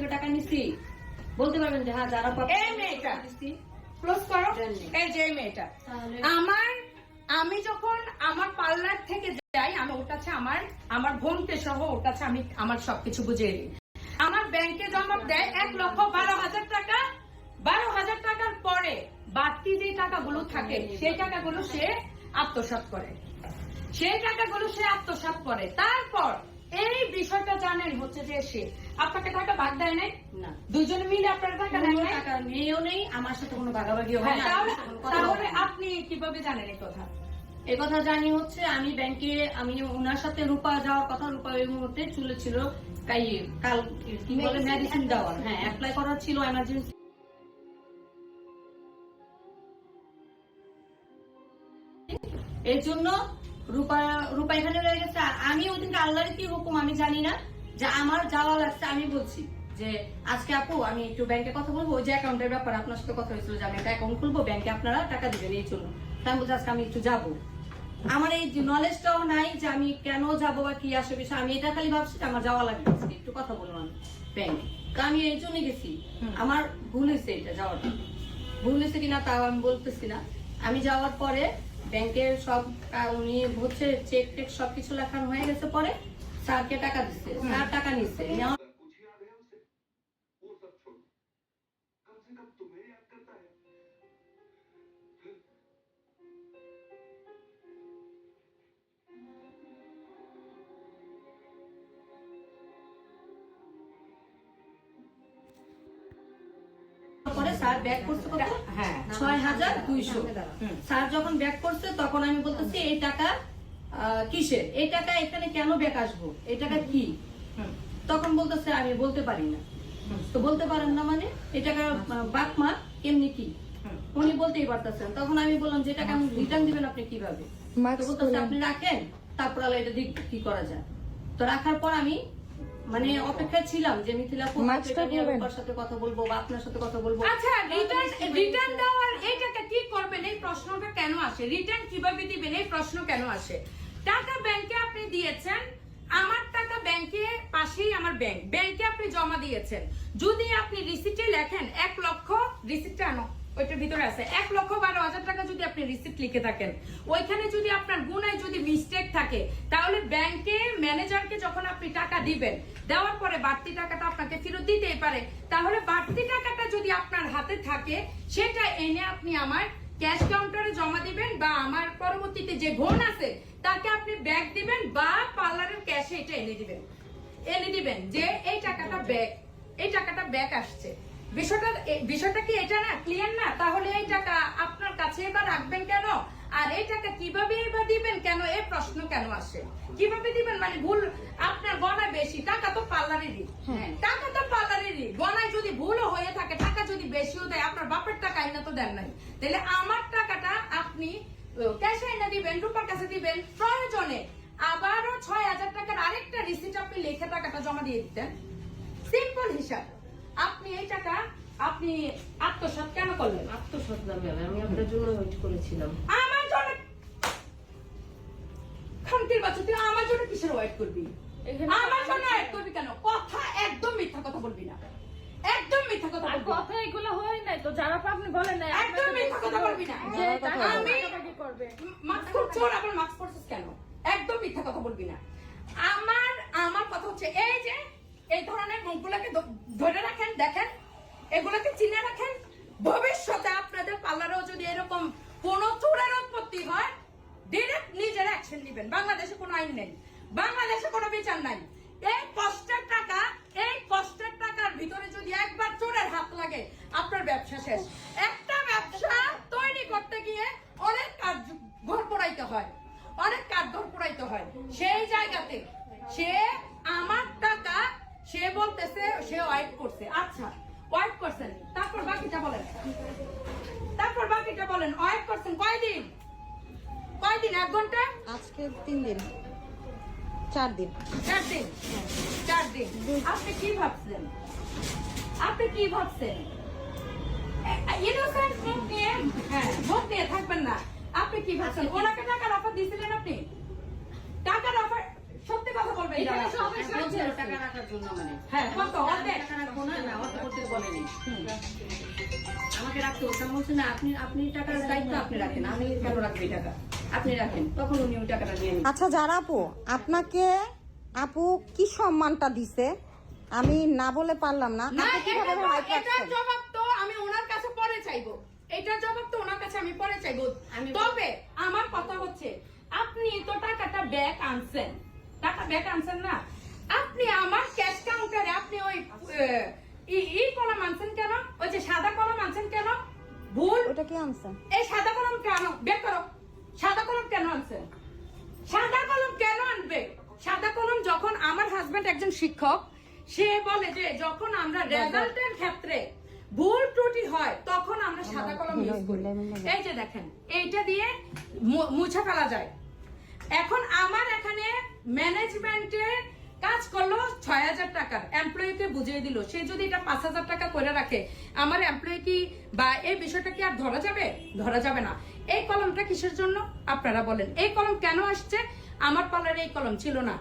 থেকে টাকা নিছি বলতে পারবেন যে হ্যাঁ যারা এই মেয়েটা ক্লোজ করো। এই যে মেয়েটা আমি যখন আমার পার্লার থেকে যাই, আমি ওর কাছে আমার বোনকে সহ ওর কাছে আমি আমার সবকিছু বুঝিয়ে দিই। আমার ব্যাংকে জমা দেয় 1,12,000 টাকা। 12,000 টাকার পরে বাড়তি যে টাকাগুলো থাকে সেই টাকাগুলো সে আত্মসাৎ করে। তারপর এই বিষয়টা জানেন হচ্ছে যে সে আপনাকে টাকা ভাগ দেয় নাই, না দুজনে মিলে আপনার টাকা নেয় নাই, টাকা নিয়েও নেই, আমার সাথে কোনো ভাগাভাগিও হয় না। তাহলে আপনি কিভাবে জানেন এই কথা? এই কথা জানি হচ্ছে আমি ব্যাংকে আমি ওনার সাথে রূপা যাওয়ার কথা, রূপা ওই মুহূর্তে চলে ছিল কাল কি বলে মেডিসিন দেওয়ার, হ্যাঁ অ্যাপ্লাই করার ছিল এমার্জেন্সি। এর জন্য রূপা এখানে রয়ে গেছে। আর আমি ওই দিনকে আল্লাহর কি হুকুম আমি জানি না, যে আমার যাওয়া লাগছে। আমি বলছি যে আজকে আপু আমি একটু ব্যাংকে কথা বলবো, ওই যে অ্যাকাউন্টের ব্যাপারে আপনার সাথে কথা হয়েছিল যে আমি একটা অ্যাকাউন্ট খুলবো, ব্যাংকে আপনারা টাকা দিবেন এই জন্য। তাই বলছি আজকে আমি একটু যাবো। আমার এই নলেজটাও নাই যে আমি কেন যাবো বা কি আসে বিষয়। আমি এটা খালি ভাবছি যে আমার যাওয়া লাগবে, একটু কথা বলবো আমি ব্যাংকে। তো আমি এই জন্য গেছি। আমার ভুল হয়েছে, এটা যাওয়াটা ভুল হয়েছে কিনা তাও আমি বলতেছি না। আমি যাওয়ার পরে ব্যাংকের সব উনি হচ্ছে চেক টেক সবকিছু লেখানো হয়ে গেছে। পরে স্যারকে টাকা দিচ্ছে, স্যার টাকা নিচ্ছে। স্যার ব্যাক করছে কত? হ্যাঁ 6,200। স্যার যখন ব্যাক করছে তখন আমি বলতেছি এই টাকা কিসের, এই টাকা এখানে কেন ব্যাক আসবো, এই টাকা কি? তখন বলতেছে আমি বলতে পারি না। তো বলতে পারেন না মানে এই টাকা বাকমা এমনি কি উনি বলতেই পারতেছেন। তখন আমি বললাম যে টাকা আমি রিটার্ন দিবেন আপনি কিভাবে? তো বলতেছে আপনি রাখেন, তারপর আল্লাহ এটা দিক কি করা যায়। তো রাখার পর আমি মানে অপেক্ষায় ছিলাম যে মিথিলা আপনার সাথে কথা বলবো বা আপনার সাথে কথা বলবো। আচ্ছা রিটার্ন দেওয়ার এই টাকা কি করবেন এই প্রশ্নটা কেন আসে? রিটার্ন কিভাবে দিবেন এই প্রশ্ন কেন আসে? টাকা ব্যাংকে আপনি দিয়েছেন, আমার টাকা ব্যাংকে পাশেই আমার ব্যাংকে আপনি জমা দিয়েছেন। যদি আপনি রিসিটে লেখেন 1 লক্ষ, রিসিটটা আনো ওইটার ভিতরে আছে 1,12,000 টাকা যদি আপনি রিসিপ্ট লিখে থাকেন, ওইখানে যদি আপনার গুনায় যদি মিস্টেক থাকে, তাহলে ব্যাংকে ম্যানেজারকে যখন আপনি টাকা দিবেন, দেওয়ার পরে বাড়তি টাকাটা আপনাকে ফেরত দিতেই পারে। তাহলে বাড়তি টাকাটা যদি আপনার হাতে থাকে, সেটা এনে আপনি আমার ক্যাশ কাউন্টারে জমা দিবেন, বা আমার পরবর্তীতে যে বোন আছে তাকে আপনি ব্যাগ দিবেন, বা পার্লারের ক্যাশে এটা এনে দিবেন যে এই টাকাটা ব্যাগ আসছে। বিষয়টা কি এটা না? ক্লিয়ার না? তাহলে এই টাকা আপনার কাছে এবার রাখবেন কেন? আর এই টাকা কিভাবে এবার দিবেন কেন? এই প্রশ্ন কেন আসে? কিভাবে দিবেন মানে ভুল আপনার গণায় বেশি, টাকা তো পার্লারেরই, গণায় যদি ভুলও হয়ে থাকে, টাকা যদি বেশিও দেয়, আপনার বাপের টাকা আইনা তো দেন নাই, তাহলে আমার টাকাটা আপনি ক্যাশে আইনা দিবেন, রূপার কাছে দিবেন। প্রয়োজনে আবারও 6,000 টাকার আরেকটা রিসিট আপনি লিখে টাকাটা জমা দিয়ে দিতেন। সিম্পল হিসাব। আপনি এই টাকা আপনি আত্মসাৎ কেন করলেন? আত্মসাৎ না ম্যাম, আমি আপনার জন্য ওয়েট করেছিলাম। আমার জন্য খামতির বাচ্চা, তুই আমার জন্য কিসের ওয়েট করবি? আমার জন্য ওয়েট করবি কেন? কথা একদম মিথ্যা কথা বলবি না, একদম মিথ্যা কথা বলবি। কথা এগুলো হয় নাই তো, যারা আপনি বলেন না একদম মিথ্যা কথা বলবি না। যে আমি কি করবে মাস্ক পরছ না, আবার মাস্ক পরছিস কেন? একদম মিথ্যা কথা বলবি না। আমার কথা হচ্ছে এই যে এই ধরনের মুখগুলোকে ধরে রাখেন, দেখেন এগুলোকে চিনে রাখেন। ভবিষ্যতে আপনাদের পার্লারেও যদি এরকম কোন চোরের উৎপত্তি হয়, ডিরেক্ট নিজের অ্যাকশন নেবেন। বাংলাদেশে কোনো আইন নেই, বাংলাদেশে কোনো বিচার নাই। এই কষ্টের টাকার ভিতরে যদি একবার চোরের হাত লাগে, আপনার ব্যবসা শেষ। একটা ব্যবসা তৈরি করতে গিয়ে অনেক কাজ ঘর পোড়াইতে হয়, সেই জায়গাতে সে আমার টাকা সে বলতেছে সে ওয়াইট করছে। আচ্ছা ওয়াইট করছেন, তারপর বাকিটা বলেন ওয়াইট করছেন কয়দিন? 1 ঘন্টা? আজকে 3 দিন 4 দিন। 4 দিন। আপনি কি ভাবছেন? ইনোসেন্ট ভোট নিয়ে থাকবেন না। আপনি কি ভাবছেন? ওনাকে টাকার অফার দিয়েছিলেন আপনি? টাকার অফার সত্যি কথা বলবেন, টাকা রাখার জন্য মানে হ্যাঁ কত? আমাকে রাখতে বলছে, আমি বলছি না আপনি আপনি টাকার দায়িত্ব আপনি রাখেন, আমি কেন রাখবো এই টাকা, আপনি রাখেন। তখন উনি ওই টাকাটা নিয়ে নিন। আচ্ছা যারা আপু আপনাকে আপু কি সম্মানটা দিছে আমি না বলে পারলাম না। না, আপনি কিভাবে right এটার রাখছেন? জবাব তো আমি ওনার কাছে পরে চাইবো, এটার জবাব তো ওনার কাছে আমি পরে চাইবো। তবে আমার কথা হচ্ছে আপনি তো টাকাটা ব্যাক আনছেন, টাকা ব্যাক আনছেন না, আপনি আমার ক্যাশ কাউন্টারে আপনি ওই কলম আনছেন কেন, ওই যে সাদা কলম আনছেন কেন? ভুল। ওটা কি আনছেন? এই সাদা কলম কেন বের করো, সাদা কলম কেন আনছেন? সাদা কলম কেন আনবে? সাদা কলম যখন আমার হাজবেন্ড একজন শিক্ষক, সে বলে যে যখন আমরা রেজাল্টের ক্ষেত্রে ভুল ত্রুটি হয় তখন আমরা সাদা কলম ইউজ করি। এই যে দেখেন এইটা দিয়ে মুছে ফেলা যায়। এখন আমার এখানে ম্যানেজমেন্টে কাজ করলো ৬,০০০ টাকার, এমপ্লয়িকে বুঝিয়ে দিল, সে যদি এটা ৫,০০০ টাকা করে রাখে আমার এমপ্লয়ি কি বা এই বিষয়টা কি আর ধরা যাবে? ধরা যাবে না। এই কলমটা কিসের জন্য আপনারা বলেন? এই কলম কেন আসছে? আমার পার্লারে এই কলম ছিল না।